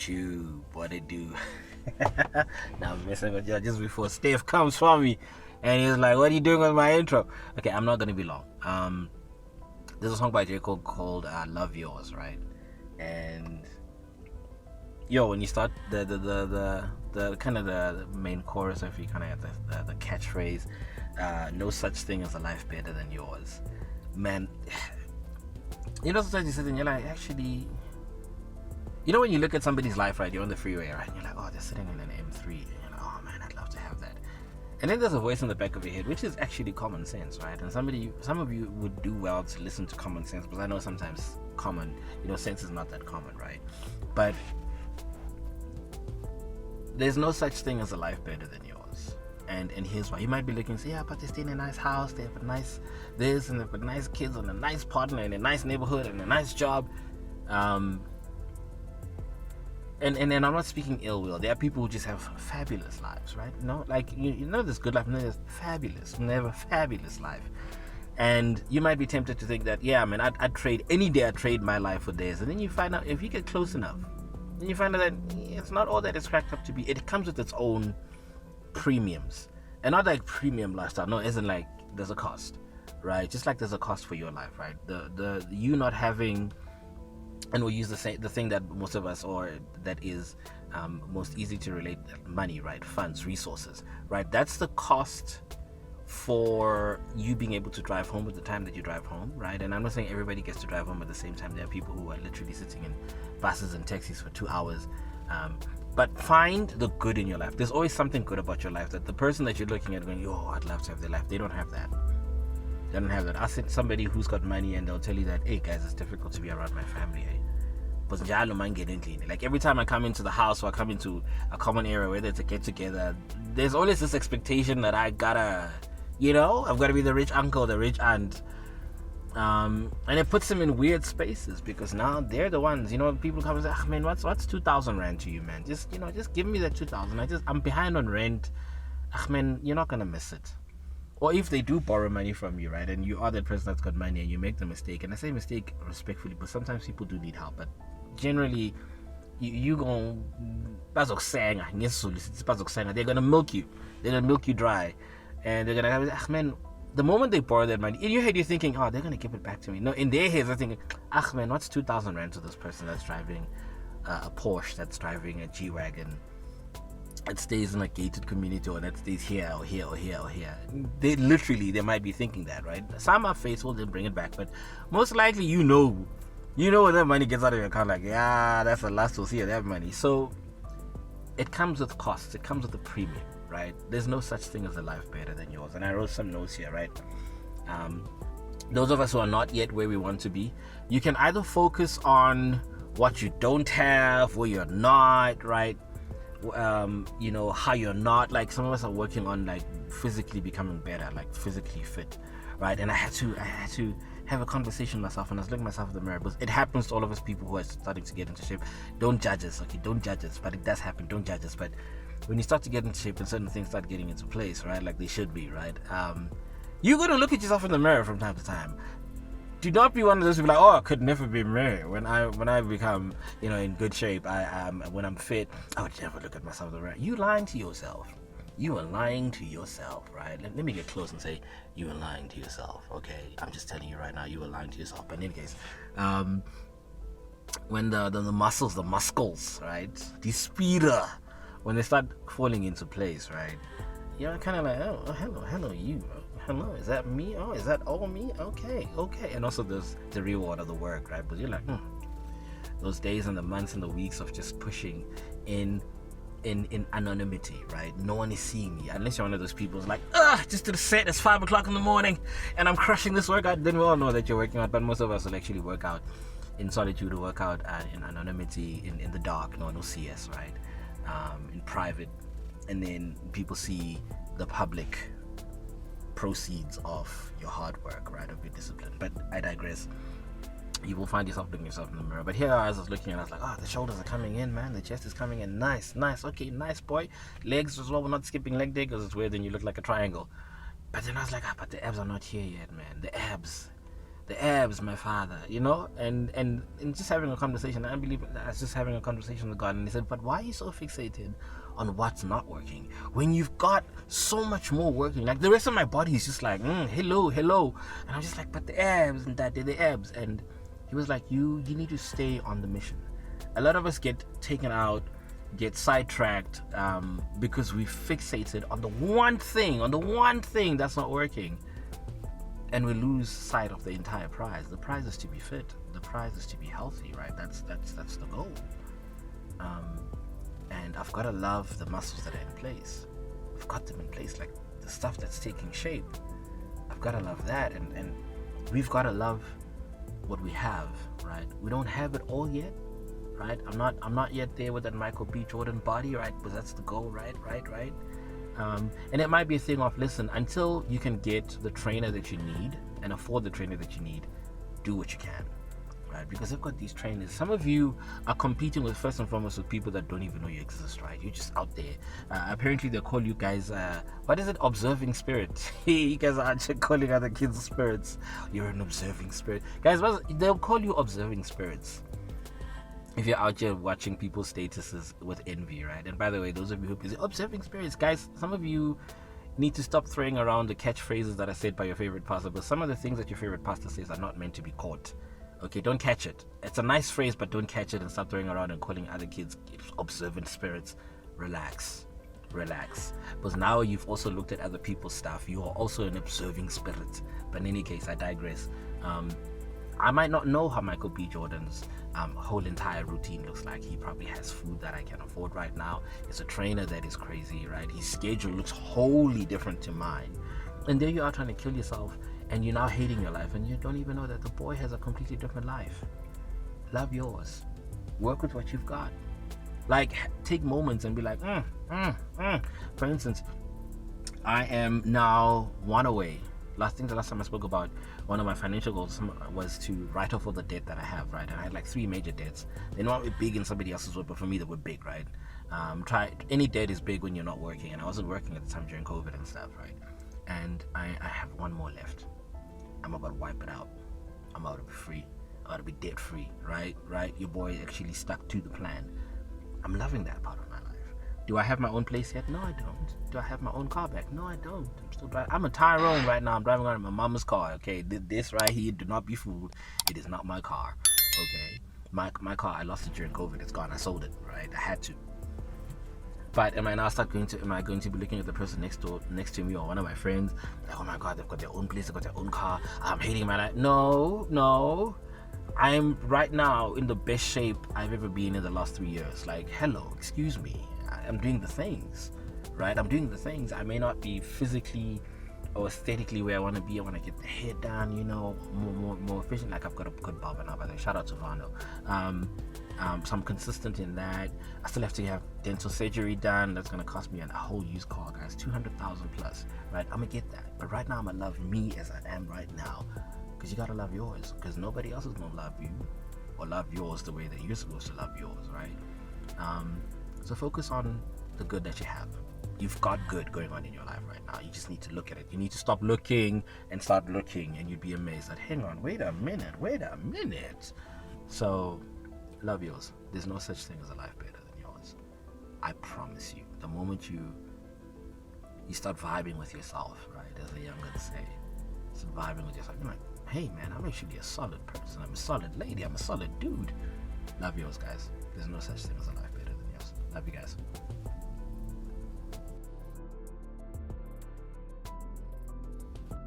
YouTube, what it do? Now I'm messing with you just before Steph comes for me and he's like, what are you doing with my intro? Okay, I'm not gonna be long. There's a song by J. Cole called Love Yourz, right? And when you start the kind of the main chorus, if you kind of have the catchphrase, no such thing as a life better than yours, man. Sometimes you sit and you're like, actually, when you look at somebody's life, right, you're on the freeway, right, and you're like, oh, they're sitting in an M3, and you're like, oh man, I'd love to have that. And then there's a voice in the back of your head, which is actually common sense, right? And some of you would do well to listen to common sense, because I know sometimes sense is not that common, right? But there's no such thing as a life better than yours. And here's why. You might be looking and say, yeah, but they stay in a nice house, they have a nice this, and they've got nice kids, and a nice partner, and a nice neighborhood, and a nice job. And I'm not speaking ill will. There are people who just have fabulous lives, right? There's good life, and there's fabulous. And they have a fabulous life. And you might be tempted to think that, yeah, man, I'd trade any day. I'd trade my life for theirs. And then you find out, if you get close enough, then you find out that it's not all that it's cracked up to be. It comes with its own premiums, and not like premium lifestyle. No, it isn't like there's a cost, right? Just like there's a cost for your life, right? The you not having, and we'll use the thing that most of us, or that is most easy to relate, money, right? Funds, resources, right? That's the cost for you being able to drive home at the time that you drive home, right? And I'm not saying everybody gets to drive home at the same time. There are people who are literally sitting in buses and taxis for 2 hours. But find the good in your life. There's always something good about your life, that the person that you're looking at going, oh, I'd love to have their life, they don't have that. They don't have that. I said somebody who's got money and they'll tell you that, hey guys, it's difficult to be around my family, eh? Like every time I come into the house or I come into a common area, whether it's a get together, there's always this expectation that I've got to be the rich uncle, the rich aunt. And it puts them in weird spaces, because now they're the ones, people come and say, man, what's 2,000 rand to you, man? Just give me that 2,000. I'm behind on rent. Man, you're not going to miss it. Or if they do borrow money from you, right, and you are that person that's got money and you make the mistake, and I say mistake respectfully, but sometimes people do need help, but generally, they're gonna milk you. They're gonna milk you dry, and they're gonna, man, the moment they borrow that money, in your head you're thinking, oh, they're gonna give it back to me. No, in their heads they're thinking, man, what's 2,000 rand to this person that's driving a Porsche, that's driving a G-Wagon, that stays in a gated community, or that stays here or here or here or here. They might be thinking that, right? Some are faithful, they'll bring it back, but most likely when that money gets out of your account, like, yeah, that's the last we'll see of that money. So it comes with costs, it comes with a premium, right? There's no such thing as a life better than yours. And I wrote some notes here, right? Those of us who are not yet where we want to be, you can either focus on what you don't have, where you're not, right? How you're not, like some of us are working on like physically becoming better, like physically fit, right? And I had to have a conversation with myself, and I was looking at myself in the mirror, because it happens to all of us people who are starting to get into shape. Don't judge us, okay? Don't judge us, but it does happen. Don't judge us. But when you start to get into shape and certain things start getting into place, right, like they should be, right, you're going to look at yourself in the mirror from time to time. Do not be one of those people like, oh, I could never be me. When I become, in good shape, when I'm fit, I would never look at myself in the mirror. You lying to yourself. You are lying to yourself, right? Let me get close and say, you are lying to yourself, okay? I'm just telling you right now, you are lying to yourself. But in any case, when the muscles, right, the speeder, when they start falling into place, right, you're kind of like, oh, hello, you. Hello, is that me? Oh, is that all me? Okay. And also there's the reward of the work, right? But you're like, those days and the months and the weeks of just pushing in anonymity, right? No one is seeing me, unless you're one of those people who's like, just to the set, it's 5 o'clock in the morning and I'm crushing this workout. Then we all know that you're working out, but most of us will actually work out in solitude, or work out in anonymity, in the dark. No one will see us, right? In private, and then people see the public proceeds of your hard work, right, of your discipline. But I digress. You will find yourself looking yourself in the mirror. But here I was looking, and I was like, the shoulders are coming in, man. The chest is coming in. Nice. Okay, nice, boy. Legs as well. We're not skipping leg day, because it's weird, then you look like a triangle. But then I was like, but the abs are not here yet, man. The abs. the abs, my father, and just having a conversation. I believe I was just having a conversation with God, and he said, but why are you so fixated on what's not working when you've got so much more working? Like the rest of my body is just like, hello, and I'm just like, but the abs and that, they're the abs. And he was like, you need to stay on the mission. A lot of us get taken out, get sidetracked because we fixated on the one thing that's not working. And we lose sight of the entire prize. The prize is to be fit. The prize is to be healthy, right? That's the goal. And I've got to love the muscles that are in place. I've got them in place, like the stuff that's taking shape. I've got to love that, and we've got to love what we have, right? We don't have it all yet, right? I'm not yet there with that Michael B. Jordan body, right? But that's the goal, right? And it might be a thing of, listen, until you can get the trainer that you need and afford the trainer that you need, do what you can, right? Because I've got these trainers. Some of you are competing with, first and foremost, with people that don't even know you exist, right? You're just out there. Apparently they call you guys, what is it? Observing spirit. You guys are actually calling other kids spirits. You're an observing spirit. Guys, they'll call you observing spirits if you're out here watching people's statuses with envy, right? And by the way, those of you who are observing spirits, guys, some of you need to stop throwing around the catchphrases that are said by your favorite pastor, but some of the things that your favorite pastor says are not meant to be caught. Okay, don't catch it. It's a nice phrase, but don't catch it and stop throwing around and calling other kids observant spirits. Relax. Because now you've also looked at other people's stuff. You are also an observing spirit. But in any case, I digress. I might not know how Michael B. Jordan's whole entire routine looks like. He probably has food that I can afford right now. He's a trainer that is crazy, right? His schedule looks wholly different to mine. And there you are trying to kill yourself, and you're now hating your life, and you don't even know that the boy has a completely different life. Love yours. Work with what you've got. Like, take moments and be like, For instance, I am now one away. Last time I spoke about, one of my financial goals was to write off all the debt that I have, right? And I had like 3 major debts. They're not big in somebody else's work, but for me they were big, right? Any debt is big when you're not working, and I wasn't working at the time during COVID and stuff, right? And I have one more left. I'm about to wipe it out. I'm about to be free. I'm about to be debt free, right? Your boy actually stuck to the plan. I'm loving that part of my life. Do I have my own place yet? No, I don't. Do I have my own car back? No, I don't. I'm still driving. I'm a Tyrone right now. I'm driving around in my mama's car, okay? This right here, do not be fooled. It is not my car, okay? My car, I lost it during COVID. It's gone. I sold it, right? I had to. But am I going to be looking at the person next to me or one of my friends, like, oh my God, they've got their own place, they've got their own car, I'm hating my life? No. I'm right now in the best shape I've ever been in the last 3 years. Like, hello, excuse me. I'm doing the things, right? I may not be physically or aesthetically where I want to be. I want to get the hair done, more efficient. Like, I've got a good barber now, by the way. Shout out to Vano. So I'm consistent in that. I still have to have dental surgery done. That's going to cost me a whole used car, guys. 200,000 plus, right? I'm going to get that. But right now, I'm going to love me as I am right now. Because you got to love yours. Because nobody else is going to love you or love yours the way that you're supposed to love yours, right? So focus on the good that you have. You've got good going on in your life right now. You just need to look at it. You need to stop looking and start looking, and you'd be amazed that, hang on, wait a minute. So love yours. There's no such thing as a life better than yours. I promise you. The moment you start vibing with yourself, right, as the young ones say, start vibing with yourself, you're like, hey man, I'm actually a solid person. I'm a solid lady. I'm a solid dude. Love yours, guys. There's no such thing as a life better than yours. Love you guys.